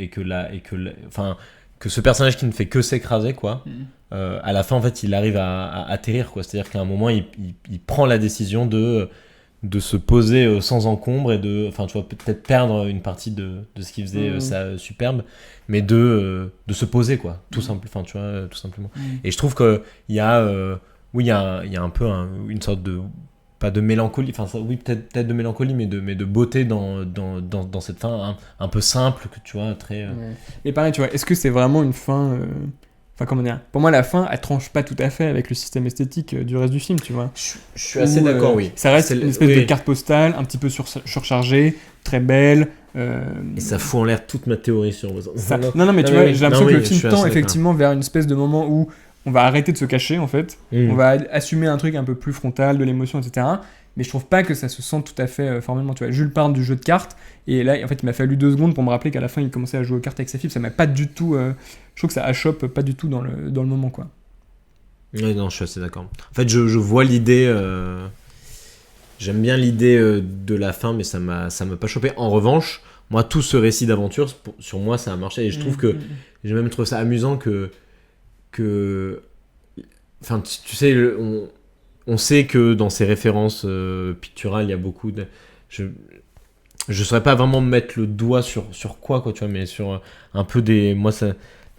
ce personnage qui ne fait que s'écraser, quoi. À la fin, en fait, il arrive à atterrir, quoi. C'est-à-dire qu'à un moment, il prend la décision de se poser sans encombre et tu vois, peut-être perdre une partie de ce qui faisait ça superbe, mais de se poser, quoi, tout simplement. Et je trouve que il y a un peu une sorte de, pas de mélancolie, peut-être de mélancolie, mais de beauté dans cette fin un peu simple, que tu vois, très. Mais pareil, tu vois, est-ce que c'est vraiment une fin comment dire, pour moi la fin elle tranche pas tout à fait avec le système esthétique du reste du film, tu vois. Je suis assez d'accord, oui. Ça reste une espèce de carte postale un petit peu surchargée, très belle. Et ça fout en l'air toute ma théorie sur ça. Non, mais tu vois, j'ai l'impression que le film tend effectivement vers une espèce de moment où on va arrêter de se cacher, en fait. On va assumer un truc un peu plus frontal, de l'émotion, etc. Mais je trouve pas que ça se sente tout à fait formellement, tu vois. Jules parle du jeu de cartes, et là, en fait, il m'a fallu 2 secondes pour me rappeler qu'à la fin, il commençait à jouer aux cartes avec sa fille. Ça m'a pas du tout... je trouve que ça achoppe pas du tout dans le moment, quoi. Ouais, non, je suis assez d'accord. En fait, je vois l'idée... J'aime bien l'idée de la fin, mais ça m'a pas chopé. En revanche, moi, tout ce récit d'aventure, sur moi, ça a marché. Et je trouve que... J'ai même trouvé ça amusant que... Enfin, tu sais, on sait que dans ces références picturales, il y a beaucoup de... Je saurais pas vraiment mettre le doigt sur quoi, tu vois, mais sur un peu des... Moi, ça...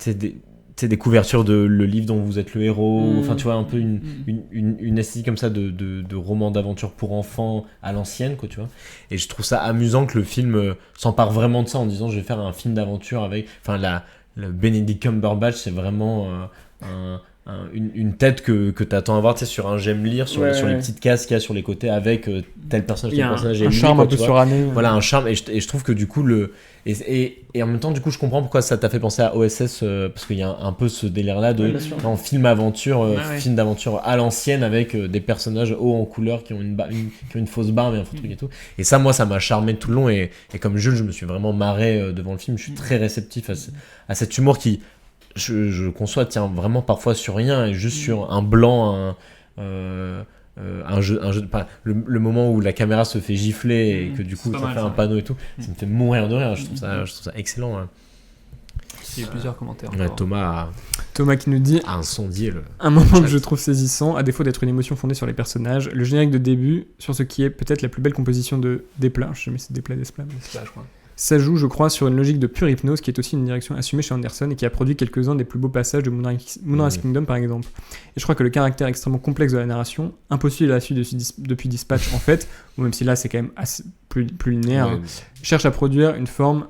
des couvertures de le livre dont vous êtes le héros, enfin, tu vois, un peu une esthétique comme ça de roman d'aventure pour enfants à l'ancienne, quoi, tu vois. Et je trouve ça amusant que le film s'empare vraiment de ça en disant je vais faire un film d'aventure avec... Enfin, le Benedict Cumberbatch, c'est vraiment une tête que t'attends à voir, tu sais, sur un j'aime lire, sur les petites cases qu'il y a sur les côtés avec tel personnage, tel personnage. Il y a un charme un peu suranné. Voilà, un charme, et je trouve que du coup, et en même temps, du coup, je comprends pourquoi ça t'a fait penser à OSS, parce qu'il y a un peu ce délire-là de film aventure, film d'aventure à l'ancienne avec des personnages hauts en couleur qui ont une fausse barbe et un faux truc et tout. Et ça, moi, ça m'a charmé tout le long, et comme Jules, je me suis vraiment marré devant le film. Je suis très réceptif à cet humour qui... Je conçois, tient vraiment parfois sur rien et juste sur un blanc, un jeu le moment où la caméra se fait gifler et que du coup ça fait un panneau et tout, ça me fait mourir de rire. Je trouve ça excellent. Il y a plusieurs commentaires. Thomas qui nous dit a incendié un moment que je trouve saisissant, à défaut d'être une émotion fondée sur les personnages, le générique de début sur ce qui est peut-être la plus belle composition de Desplat. Je sais jamais si c'est Desplat, je crois. Ça joue, je crois, sur une logique de pure hypnose qui est aussi une direction assumée chez Anderson et qui a produit quelques-uns des plus beaux passages de Moonrise Kingdom, par exemple. Et je crois que le caractère extrêmement complexe de la narration, impossible à la suite depuis Dispatch, en fait, ou même si là c'est quand même assez plus linéaire, cherche à produire une forme...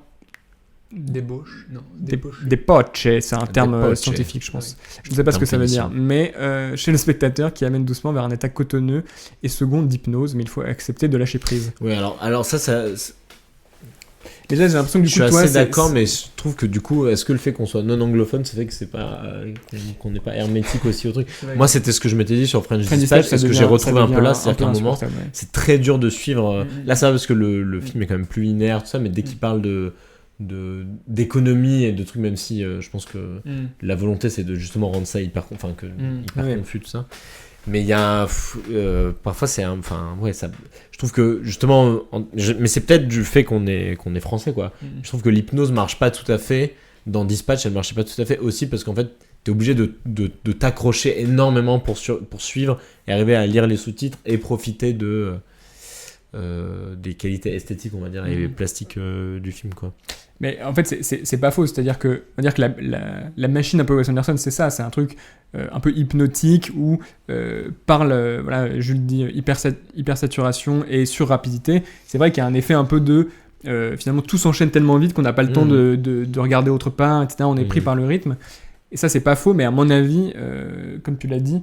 Débauche. Débauche, c'est un terme scientifique, je pense. Je ne sais pas ce que ça veut dire, mais chez le spectateur qui amène doucement vers un état cotonneux et second d'hypnose, mais il faut accepter de lâcher prise. Oui, alors ça... Déjà, j'ai l'impression que du coup, je suis assez d'accord, mais je trouve que du coup, est-ce que le fait qu'on soit non anglophone, ça fait que c'est pas qu'on n'est pas hermétique aussi au truc. Moi, c'était ce que je m'étais dit sur French Dispatch, parce que j'ai retrouvé un peu là, c'est-à-dire qu'à un moment, c'est très dur de suivre. Là, ça va parce que le film est quand même plus linéaire, tout ça, mais dès qu'il parle de d'économie et de trucs, même si je pense que la volonté c'est de justement rendre ça hyper confus, tout ça. Mais il y a parfois c'est ça, je trouve que justement mais c'est peut-être du fait qu'on est français, quoi. Je trouve que l'hypnose marche pas tout à fait dans Dispatch, elle marchait pas tout à fait aussi parce qu'en fait t'es obligé de t'accrocher énormément pour suivre et arriver à lire les sous-titres et profiter des qualités esthétiques, on va dire, et plastiques du film, quoi. Mais en fait, c'est pas faux. C'est-à-dire que la machine un peu Wes Anderson, c'est ça. C'est un truc un peu hypnotique où voilà, Jules dit hypersaturation et surrapidité. C'est vrai qu'il y a un effet un peu de finalement tout s'enchaîne tellement vite qu'on n'a pas le temps de regarder autre part, etc. On est pris par le rythme. Et ça, c'est pas faux. Mais à mon avis, comme tu l'as dit,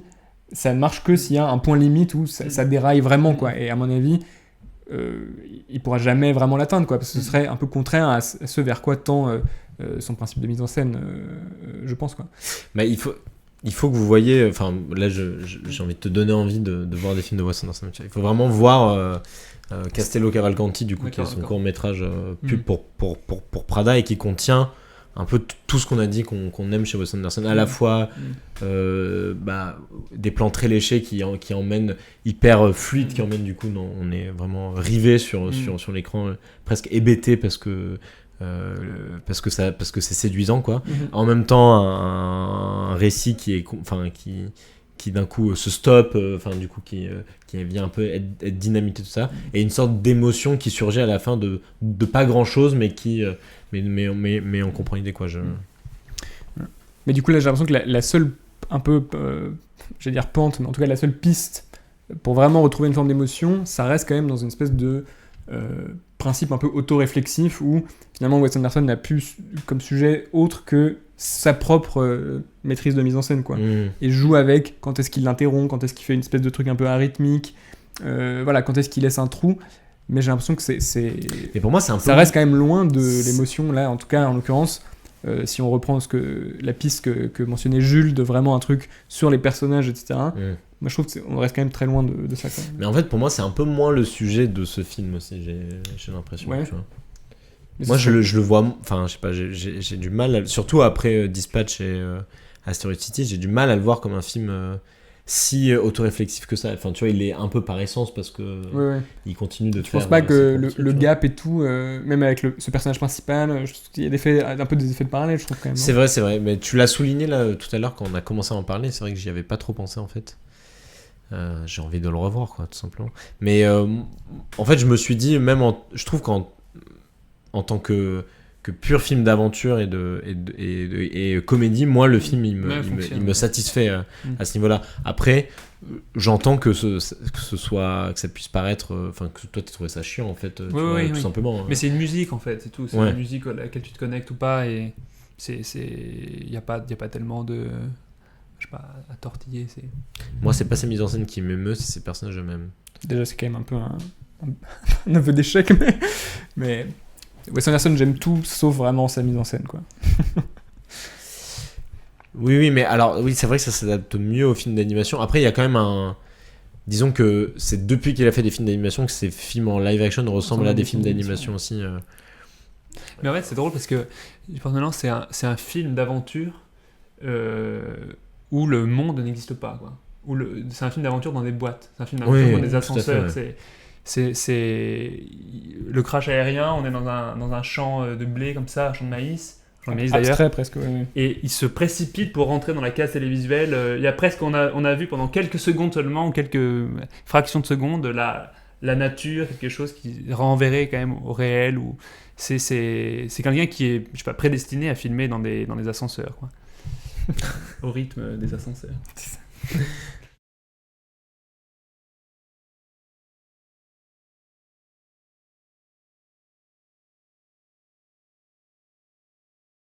ça ne marche que s'il y a un point limite où ça déraille vraiment, quoi. Et à mon avis, il pourra jamais vraiment l'atteindre, quoi, parce que ce serait un peu contraire à ce vers quoi tend son principe de mise en scène, je pense, quoi. Mais il faut que vous voyez, enfin là j'ai envie de te donner envie de voir des films de Wes Anderson. Il faut vraiment voir Castello Cavalcanti, du coup, qui est son court-métrage pub pour Prada et qui contient un peu tout ce qu'on a dit qu'on aime chez Wes Anderson, à la fois des plans très léchés qui emmènent hyper fluides, qui emmènent, du coup, on est vraiment rivé sur l'écran, presque hébété parce que c'est séduisant, quoi. En même temps, un récit qui d'un coup se stoppe, du coup qui vient un peu être dynamité, tout ça, et une sorte d'émotion qui surgit à la fin de pas grand chose, mais qui mais on comprend l'idée, quoi. Mais du coup là j'ai l'impression que la seule un peu j'allais dire pente, mais en tout cas la seule piste pour vraiment retrouver une forme d'émotion, ça reste quand même dans une espèce de principe un peu auto-réflexif où finalement Wes Anderson n'a plus comme sujet autre que sa propre maîtrise de mise en scène, quoi. Et joue avec quand est-ce qu'il l'interrompt, quand est-ce qu'il fait une espèce de truc un peu arythmique, voilà, quand est-ce qu'il laisse un trou. Mais j'ai l'impression que et pour moi, c'est un peu... ça reste quand même loin de l'émotion, là, en tout cas, en l'occurrence, si on reprend la piste que mentionnait Jules, de vraiment un truc sur les personnages, etc. Moi, je trouve qu'on reste quand même très loin de ça, quoi. Mais en fait, pour moi, c'est un peu moins le sujet de ce film aussi, j'ai l'impression. Ouais. Tu vois. Moi, je le vois... Enfin, je sais pas, j'ai du mal, surtout après Dispatch et Asteroid City, j'ai du mal à le voir comme un film... si autoréflexif que ça. Enfin, tu vois, il est un peu par essence parce que il continue de faire... Je pense pas que le gap et tout, même avec ce personnage principal, il y a un peu des effets de parallèle, je trouve, quand même. C'est vrai. Mais tu l'as souligné là tout à l'heure quand on a commencé à en parler. C'est vrai que j'y avais pas trop pensé, en fait. J'ai envie de le revoir, quoi, tout simplement. Mais en fait, je me suis dit, je trouve qu'en tant que pur film d'aventure et comédie, moi le film il me satisfait à ce niveau-là. Après, j'entends que que ça puisse paraître, que toi tu trouvé ça chiant, en fait, tout simplement. Mais c'est une musique, en fait, c'est tout. C'est une musique à laquelle tu te connectes ou pas, et il y a pas tellement de, je sais pas, à tortiller. Moi, c'est pas sa mise en scène qui m'émeut, c'est ses personnages eux-mêmes. Déjà, c'est quand même un peu un aveu d'échec, mais Wes Anderson, j'aime tout sauf vraiment sa mise en scène, quoi. Oui, mais alors, oui, c'est vrai que ça s'adapte mieux aux films d'animation. Après, il y a quand même disons que c'est depuis qu'il a fait des films d'animation que ses films en live action ressemblent à des films d'animation aussi. Mais en fait, c'est drôle parce que personnellement, c'est un film d'aventure où le monde n'existe pas, quoi. C'est un film d'aventure dans des boîtes. C'est un film d'aventure dans des ascenseurs. C'est le crash aérien, on est dans un champ de blé comme ça, un champ de maïs d'ailleurs. Abstrait presque, et il se précipite pour rentrer dans la case télévisuelle. Il y a presque, on a vu pendant quelques secondes seulement, quelques fractions de secondes, la nature, quelque chose qui renverrait quand même au réel. C'est quelqu'un qui est, je sais pas, prédestiné à filmer dans des ascenseurs, quoi. Au rythme des ascenseurs.